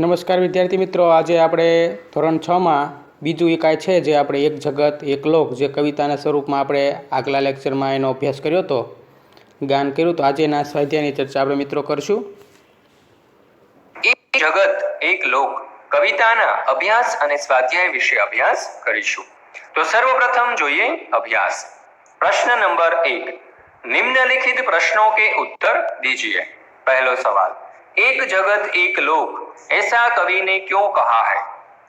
નમસ્કાર વિદ્યાર્થી મિત્રો, આજે આપણે ધોરણ 6માં બીજું એકાય છે જે આપણે એક જગત એક લોક જે કવિતાના સ્વરૂપમાં આપણે આગલા લેક્ચરમાં એનો અભ્યાસ કર્યો હતો, ગાન કર્યું. તો આજે એના સ્વાધ્યાયની ચર્ચા આપણે મિત્રો કરશું. એક જગત એક લોક કવિતાના અભ્યાસ અને સ્વાધ્યાય વિશે અભ્યાસ કરીશું. તો સર્વપ્રથમ જોઈએ અભ્યાસ. प्रश्न नंबर 1, निम्नलिखित प्रश्नों के उत्तर दीजिए. पहला सवाल, एक जगत एक लोक ऐसा कवि ने क्यों कहा है?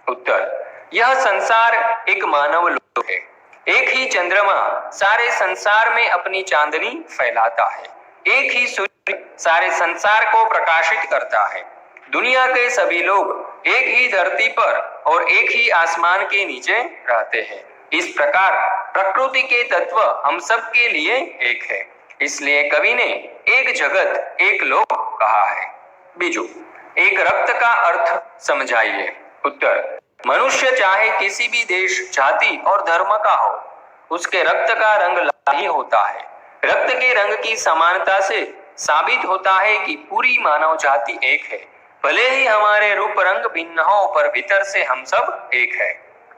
उत्तर, यह संसार एक मानव लोक है. एक ही चंद्रमा सारे संसार में अपनी चांदनी फैलाता है. एक ही सूर्य सारे संसार को प्रकाशित करता है. दुनिया के सभी लोग एक ही धरती पर और एक ही आसमान के नीचे रहते हैं. इस प्रकार प्रकृति के तत्व हम सब के लिए एक है. इसलिए कवि ने एक जगत एक लोक कहा है. बीजू, एक रक्त का अर्थ समझाइए. उत्तर, मनुष्य चाहे किसी भी देश, जाति और धर्म का हो, उसके रक्त का रंग लाल ही होता है. रक्त के रंग की समानता से साबित होता है कि पूरी मानव जाति एक है. भले ही हमारे रूप रंग भिन्न हो, पर भीतर से हम सब एक है.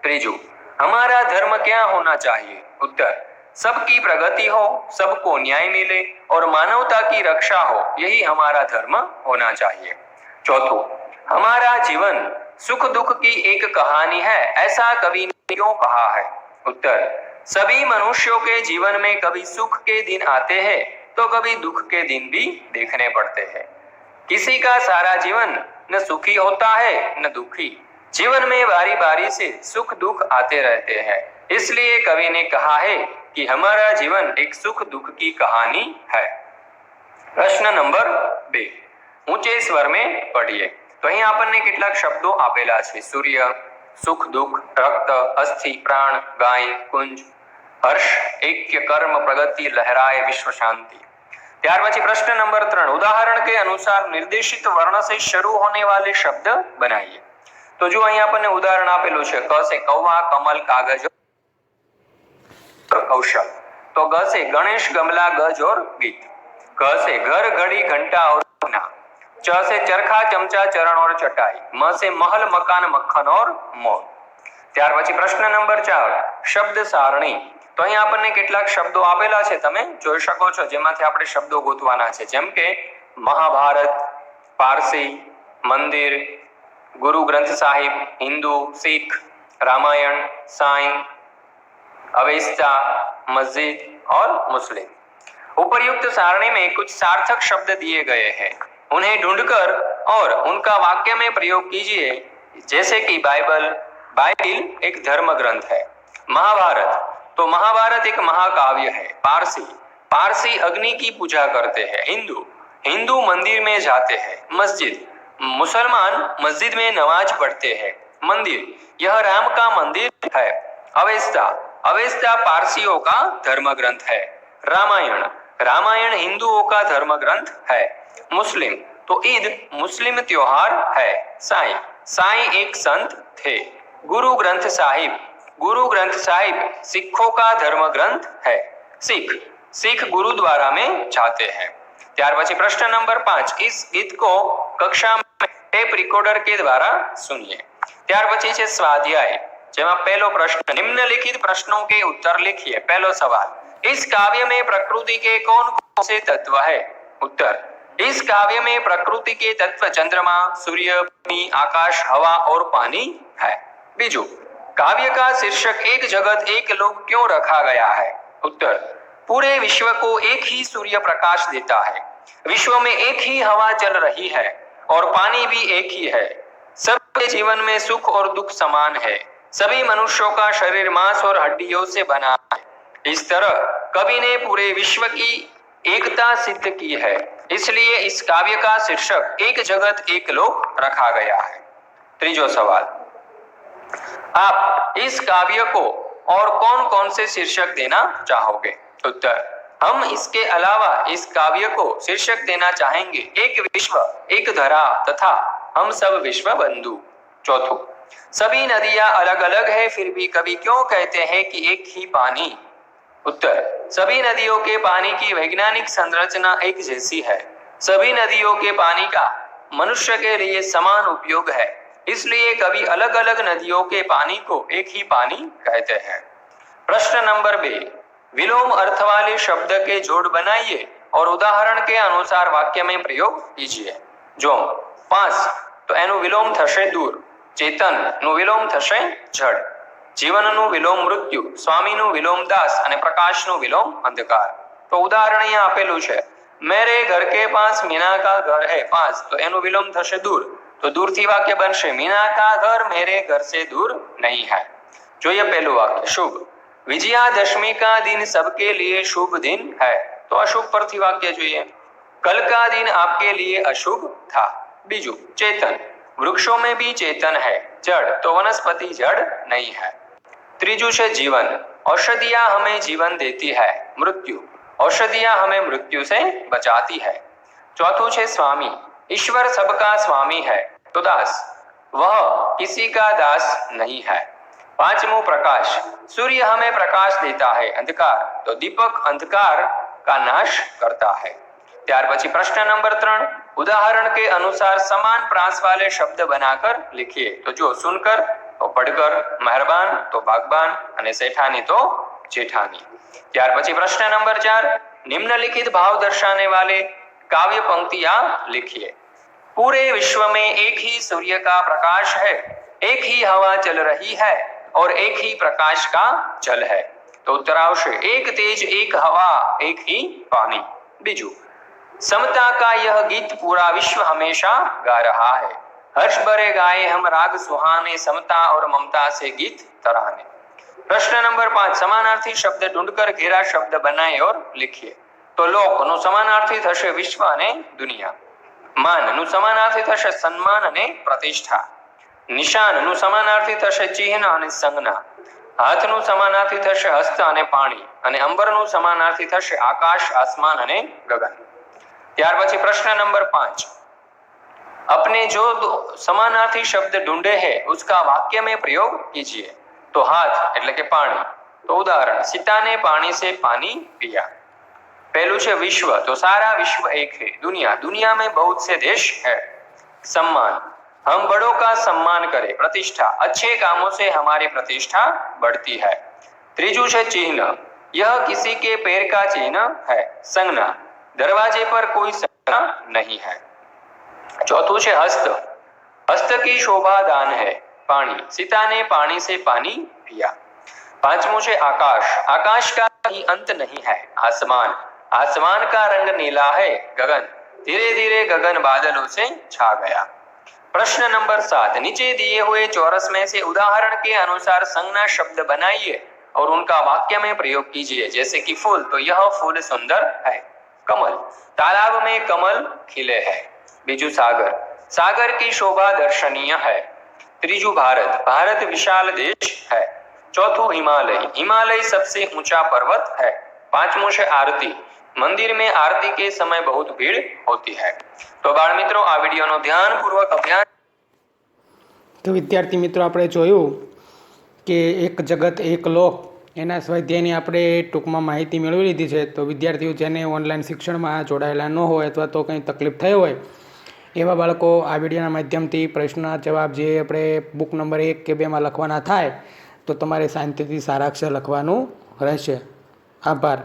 त्रीजू, हमारा धर्म क्या होना चाहिए? उत्तर, सबकी प्रगति हो, सबको न्याय मिले और मानवता की रक्षा हो, यही हमारा धर्म होना चाहिए. चौथो, हमारा जीवन सुख दुख की एक कहानी है, ऐसा कवि ने क्यों कहा है? उत्तर, सभी मनुष्यों के जीवन में कभी सुख के दिन आते हैं तो कभी दुख के दिन भी देखने पड़ते हैं. किसी का सारा जीवन न सुखी होता है न दुखी. जीवन में बारी बारी से सुख दुख आते रहते हैं. इसलिए कवि ने कहा है कि हमारा जीवन एक सुख दुख की कहानी है. प्रश्न नंबर 2, ऊंचे स्वर में पढ़िए. तो અહીં આપણને કેટલાક શબ્દો આપેલા છે. સૂર્ય, સુખ દુઃખ, રક્ત, અસ્થિ, प्राण, गाय, कुंज, हर्ष, ऐक्य, कर्म, प्रगति, लहराए, विश्व शांति. ત્યાર પછી પ્રશ્न नंबर 3, उदाहरण के अनुसार निर्देशित वर्ण से शुरू होने वाले शब्द बनाइए. तो जो અહીં આપણને ઉદાહરણ આપેલું છે, ક से कौवा, कमल, कागज, कौशल. तो ग से गणेश, गमला, गज और गीत. घ से घर, घड़ी, घंटा और घना. च से चरखा, चमचा, चरण और चटाई. म से महल, मकान, मक्खन और मोर. ત્યાર પછી પ્રશ્ન નંબર 4, શબ્દ સારણી. તો અહીં આપણને કેટલાક શબ્દો આપેલા છે, તમે જોઈ શકો છો, જેમાંથી આપણે શબ્દો ગોતવાના છે. જેમ કે મહાભારત, પારસી, મંદિર, गुरु ग्रंथ साहिब, हिंदू, सिख, रामायण, साईं, अवेस्ता, मस्जिद और मुस्लिम. उपर्युक्त सारणी में कुछ सार्थक शब्द दिए गए हैं. उन्हें ढूंढकर और उनका वाक्य में प्रयोग कीजिए. जैसे कि बाइबल. बाइबल एक धर्म ग्रंथ है. महाभारत, तो महाभारत एक महाकाव्य है. पारसी, पारसी अग्नि की पूजा करते हैं. हिंदू, हिंदू मंदिर में जाते हैं. मस्जिद, मुसलमान मस्जिद में नमाज पढ़ते हैं. मंदिर, यह राम का मंदिर है. अवेस्ता, अवेस्ता पारसियों का धर्म ग्रंथ है. रामायण, रामायण हिंदुओं का धर्म ग्रंथ है. मुस्लिम, तो ईद मुस्लिम त्योहार है. साईं, साईं एक संत थे. गुरु ग्रंथ साहिब, गुरु ग्रंथ साहिब सिखों का धर्म ग्रंथ है. सिख, सिख गुरुद्वारा में जाते हैं. ત્યાર પછી પ્રશ્ન નંબર 5, इस गीत को कक्षा में टेप रिकॉर्डर के द्वारा सुनिए. ત્યાર પછી છે સ્વાધ્યાય, જેમાં પહેલો પ્રશ્ન, निम्नलिखित प्रश्नों के उत्तर लिखिए. पहलो सवाल, इस काव्य में प्रकृति के कौन कौन से तत्व है? उत्तर, इस काव्य में प्रकृति के तत्व चंद्रमा, सूर्य, भूमि, आकाश, हवा और पानी है. बीजू, काव्य का शीर्षक एक जगत एक लोक क्यों रखा गया है? उत्तर, पूरे विश्व को एक ही सूर्य प्रकाश देता है. विश्व में एक ही हवा चल रही है और पानी भी एक ही है. सबके जीवन में सुख और दुख समान है. सभी मनुष्यों का शरीर मांस और हड्डियों से बना है. इस तरह कवि ने पूरे विश्व की एकता सिद्ध की है. इसलिए इस काव्य का शीर्षक एक जगत एक लोक रखा गया है. ત્રીજો सवाल, आप इस काव्य को और कौन कौन से शीर्षक देना चाहोगे? उत्तर, हम इसके अलावा इस काव्य को शीर्षक देना चाहेंगे एक विश्व, एक धरा तथा हम सब विश्व बंधु. चौथो, सभी नदियां अलग अलग है, फिर भी कवि क्यों कहते हैं कि एक ही पानी? उत्तर, सभी नदियों के पानी की वैज्ञानिक संरचना एक जैसी है. सभी नदियों के पानी का मनुष्य के लिए समान उपयोग है, इसलिए कभी अलग अलग नदियों के पानी को एक ही पानी कहते हैं। प्रश्न नंबर 2, विलोम अर्थ वाले शब्द के जोड़ बनाइए और उदाहरण के अनुसार वाक्य में प्रयोग कीजिए। जो 5 तो એનું વિલોમ થશે દૂર, ચેતનનું વિલોમ થશે જડ, જીવનનું વિલોમ મૃત્યુ, સ્વામીનું વિલોમ દાસ અને પ્રકાશનું વિલોમ અંધકાર। તો ઉદાહરણ અહીંયા આપેલું છે, મેરે ઘર કે પાસ મીના કા ઘર હે 5 તો એનું વિલોમ થશે દૂર, તો દૂરથી વાક્ય બનશે મીના કા ઘર મેરે ઘર से दूर नहीं है। જોઈએ પહેલું વાક્ય, શુભ, विजयादशमी का दिन सबके लिए शुभ दिन है, तो अशुभ परથી वाक्य જોઈએ, कल का दिन आपके लिए अशुभ था। बीजू, चेतन, वृक्षों में भी चेतन है, जड़ तो वनस्पति जड़ नहीं है। त्रीजू છે जीवन, औषधियां हमें जीवन देती है, मृत्यु औषधियां हमें मृत्यु से बचाती है। चौथू છે स्वामी, ईश्वर सबका स्वामी है, तो दास वह किसी का दास नहीं है। पांचवू प्रकाश, सूर्य हमें प्रकाश देता है, अंधकार तो दीपक अंधकार का नाश करता है। ત્યાર પછી પ્રશ્ન નંબર 3, उदाहरण के अनुसार समान प्रास वाले शब्द बनाकर लिखिए। तो जो सुनकर तो पढ़कर, मेहरबान तो बागबान અને सेठानी तो जेठानी। ત્યાર પછી प्रश्न नंबर 4, निम्नलिखित भाव दर्शाने वाले काव्य पंक्तियां लिखिए। पूरे विश्व में एक ही सूर्य का प्रकाश है, एक ही हवा चल रही है और एक ही प्रकाश का जल है, तो उत्तर आवश्य एक तेज एक हवा एक ही पानी। बीजू, समता का यह गीत पूरा विश्व हमेशा गा रहा है, हर्ष भरे गाए हम राग सुहाने, समता और ममता से गीत तराने। प्रश्न नंबर 5, समानार्थी शब्द ढूंढकर घेरा शब्द बनाए और लिखिए। तो लोक નું સમાનાર્થી થશે વિશ્વ અને દુનિયા, માન નું સમાનાર્થી થશે સન્માન અને પ્રતિષ્ઠા, નિશાન નું સમાનાર્થી થશે ચિહ્ન અને સંજ્ઞા, હાથ નું સમાનાર્થી થશે હસ્ત અને પાણી, અને અંબર નું સમાનાર્થી થશે આકાશ, આસમાન અને ગગન। ત્યાર પછી પ્રશ્ન નંબર 5, अपने जो समानार्थी शब्द ढूंढे हैं उसका वाक्य में प्रयोग कीजिए। तो हाथ એટલે કે પાણી, तो उदाहरण, सीता ने पानी से पानी पिया। पहलू છે विश्व, तो सारा विश्व एक है, दुनिया, दुनिया में बहुत से देश है। सम्मान, हम बड़ों का सम्मान करें। प्रतिष्ठा, अच्छे कामों से हमारी प्रतिष्ठा बढ़ती है। त्रीजू છે चिन्ह, यह किसी के पैर का चिन्ह है। संज्ञा, दरवाजे पर कोई संज्ञा नहीं है। चौथू છે हस्त, हस्त की शोभा दान है। पानी, सीता ने पानी से पानी पिया। पांचवू છે आकाश, आकाश का ही अंत नहीं है। आसमान, आसमान का रंग नीला है। गगन, धीरे धीरे गगन बादलों से छा गया। प्रश्न नंबर 7, नीचे दिए हुए चौरस में से उदाहरण के अनुसार संज्ञा शब्द बनाइए और उनका वाक्य में प्रयोग कीजिए। जैसे कि फूल, तो यह फूल सुंदर है। कमल, तालाब में कमल खिले हैं। बीजू सागर, सागर की शोभा दर्शनीय है। त्रीजू भारत, भारत विशाल देश है। चौथू हिमालय, हिमालय सबसे ऊंचा पर्वत है। पांचवू છે आरती, मंदिर में आरती के समय बहुत भीड़ होती है। तो बाळ मित्रों, आ विडियोનો ધ્યાનપૂર્વક અભ્યાસ। તો વિદ્યાર્થી મિત્રો, આપણે જોયું કે એક જગત એક લોક એના સ્વાધ્યાયની આપણે ટૂંકમાં માહિતી મેળવી લીધી છે। તો વિદ્યાર્થીઓ જેને ઓનલાઈન શિક્ષણમાં જોડાયેલા ન હોય અથવા તો કંઈ તકલીફ થઈ હોય એવા બાળકો આ વિડીયોના માધ્યમથી પ્રશ્નના જવાબ જે આપણે બુક નંબર 1 કે 2માં લખવાના થાય તો તમારે શાંતિથી સારા અક્ષર લખવાનું રહેશે। આભાર।